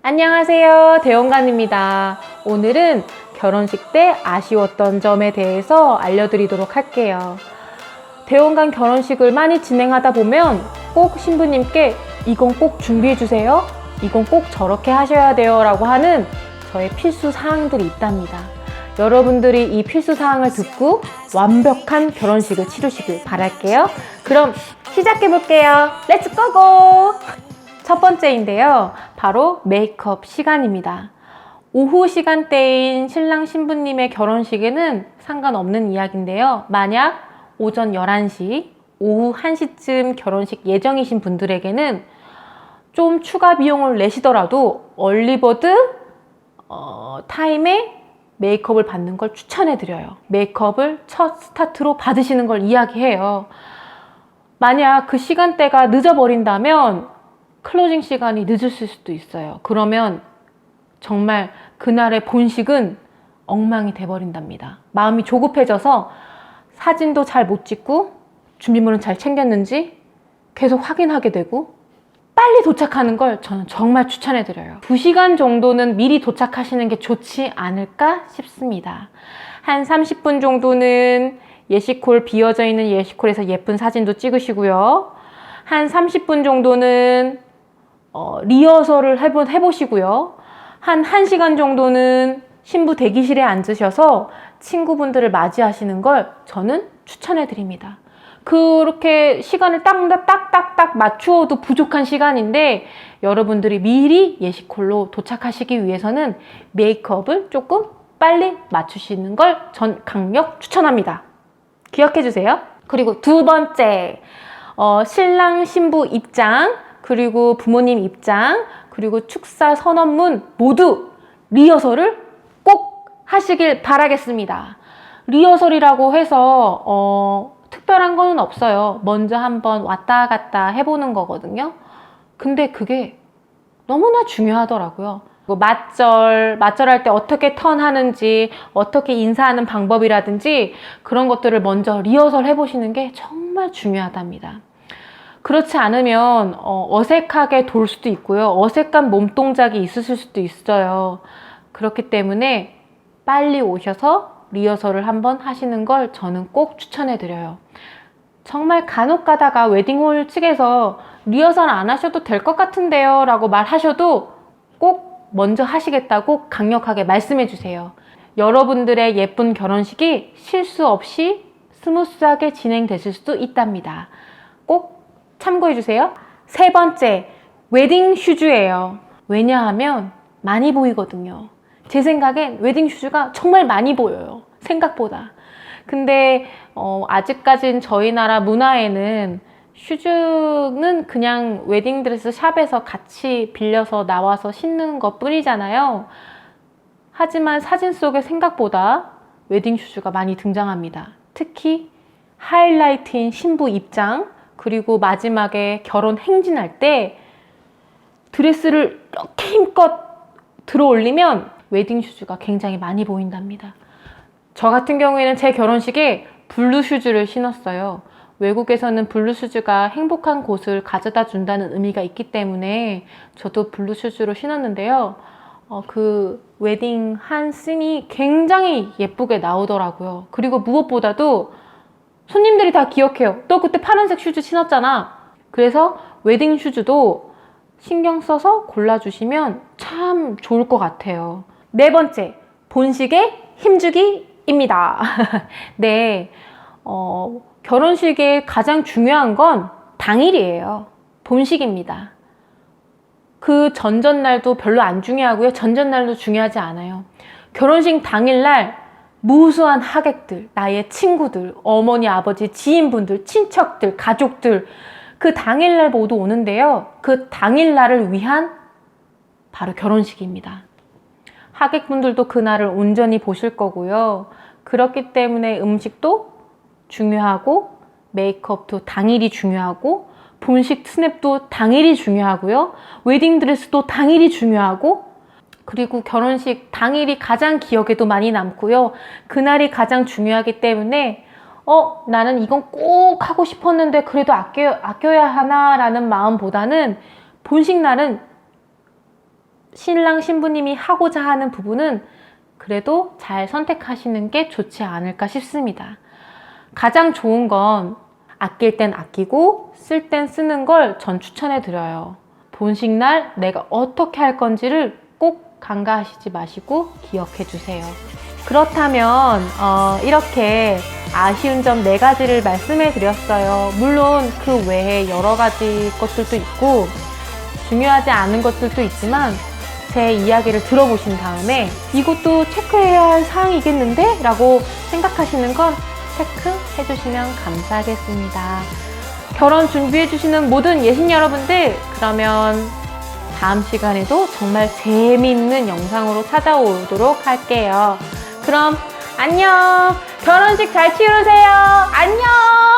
안녕하세요, 대원간입니다. 오늘은 결혼식 때 아쉬웠던 점에 대해서 알려드리도록 할게요. 대원간 결혼식을 많이 진행하다 보면 꼭 신부님께 이건 꼭 준비해주세요, 이건 꼭 저렇게 하셔야 돼요 라고 하는 저의 필수 사항들이 있답니다. 여러분들이 이 필수 사항을 듣고 완벽한 결혼식을 치르시길 바랄게요. 그럼 시작해 볼게요. 렛츠 고고! 첫 번째인데요, 바로 메이크업 시간입니다. 오후 시간대인 신랑 신부님의 결혼식에는 상관없는 이야기인데요, 만약 오전 11시, 오후 1시쯤 결혼식 예정이신 분들에게는 좀 추가 비용을 내시더라도 얼리버드 타임에 메이크업을 받는 걸 추천해드려요. 메이크업을 첫 스타트로 받으시는 걸 이야기해요. 만약 그 시간대가 늦어버린다면 클로징 시간이 늦을 수도 있어요. 그러면 정말 그날의 본식은 엉망이 돼버린답니다. 마음이 조급해져서 사진도 잘 못 찍고 준비물은 잘 챙겼는지 계속 확인하게 되고 빨리 도착하는 걸 저는 정말 추천해드려요. 2시간 정도는 미리 도착하시는 게 좋지 않을까 싶습니다. 한 30분 정도는 예시콜, 비어져 있는 예시콜에서 예쁜 사진도 찍으시고요. 한 30분 정도는 리허설을 해보시고요. 한 1시간 정도는 신부 대기실에 앉으셔서 친구분들을 맞이하시는 걸 저는 추천해드립니다. 그렇게 시간을 딱딱딱 맞추어도 부족한 시간인데 여러분들이 미리 예시콜로 도착하시기 위해서는 메이크업을 조금 빨리 맞추시는 걸 전 강력 추천합니다. 기억해 주세요. 그리고 두 번째, 신랑 신부 입장, 그리고 부모님 입장, 그리고 축사 선언문 모두 리허설을 꼭 하시길 바라겠습니다. 리허설이라고 해서 특별한 거는 없어요. 먼저 한번 왔다 갔다 해보는 거거든요. 근데 그게 너무나 중요하더라고요. 맞절할 때 어떻게 턴하는지, 어떻게 인사하는 방법이라든지 그런 것들을 먼저 리허설 해보시는 게 정말 중요하답니다. 그렇지 않으면 어색하게 돌 수도 있고요. 어색한 몸동작이 있으실 수도 있어요. 그렇기 때문에 빨리 오셔서 리허설을 한번 하시는 걸 저는 꼭 추천해드려요. 정말 간혹 가다가 웨딩홀 측에서 리허설 안 하셔도 될 것 같은데요 라고 말하셔도 꼭 먼저 하시겠다고 강력하게 말씀해 주세요. 여러분들의 예쁜 결혼식이 실수 없이 스무스하게 진행되실 수도 있답니다. 꼭 참고해 주세요. 세 번째, 웨딩 슈즈예요. 왜냐하면 많이 보이거든요. 제 생각엔 웨딩 슈즈가 정말 많이 보여요, 생각보다. 근데 아직까진 저희 나라 문화에는 슈즈는 그냥 웨딩드레스 샵에서 같이 빌려서 나와서 신는 것 뿐이잖아요. 하지만 사진 속에 생각보다 웨딩 슈즈가 많이 등장합니다. 특히 하이라이트인 신부 입장, 그리고 마지막에 결혼 행진할 때 드레스를 이렇게 힘껏 들어 올리면 웨딩 슈즈가 굉장히 많이 보인답니다. 저 같은 경우에는 제 결혼식에 블루 슈즈를 신었어요. 외국에서는 블루 슈즈가 행복한 곳을 가져다 준다는 의미가 있기 때문에 저도 블루 슈즈로 신었는데요. 그 웨딩 한 씬이 굉장히 예쁘게 나오더라고요. 그리고 무엇보다도 손님들이 다 기억해요. 너 그때 파란색 슈즈 신었잖아. 그래서 웨딩 슈즈도 신경 써서 골라주시면 참 좋을 것 같아요. 네 번째, 본식의 힘주기입니다. 네, 결혼식의 가장 중요한 건 당일이에요. 본식입니다. 그 전전날도 별로 안 중요하고요. 전전날도 중요하지 않아요. 결혼식 당일날 무수한 하객들, 나의 친구들, 어머니, 아버지, 지인분들, 친척들, 가족들, 그 당일날 모두 오는데요. 그 당일날을 위한 바로 결혼식입니다. 하객분들도 그날을 온전히 보실 거고요. 그렇기 때문에 음식도 중요하고, 메이크업도 당일이 중요하고, 본식 스냅도 당일이 중요하고요. 웨딩드레스도 당일이 중요하고, 그리고 결혼식 당일이 가장 기억에도 많이 남고요. 그날이 가장 중요하기 때문에 나는 이건 꼭 하고 싶었는데 그래도 아껴야 하나 라는 마음보다는 본식 날은 신랑 신부님이 하고자 하는 부분은 그래도 잘 선택하시는 게 좋지 않을까 싶습니다. 가장 좋은 건 아낄 땐 아끼고 쓸 땐 쓰는 걸 전 추천해 드려요. 본식 날 내가 어떻게 할 건지를 꼭 간과하시지 마시고 기억해 주세요. 그렇다면 이렇게 아쉬운 점 4가지를 말씀해 드렸어요. 물론 그 외에 여러 가지 것들도 있고 중요하지 않은 것들도 있지만 제 이야기를 들어보신 다음에 이것도 체크해야 할 사항이겠는데? 라고 생각하시는 건 체크해 주시면 감사하겠습니다. 결혼 준비해 주시는 모든 예신 여러분들, 그러면 다음 시간에도 정말 재미있는 영상으로 찾아오도록 할게요. 그럼 안녕! 결혼식 잘 치르세요! 안녕!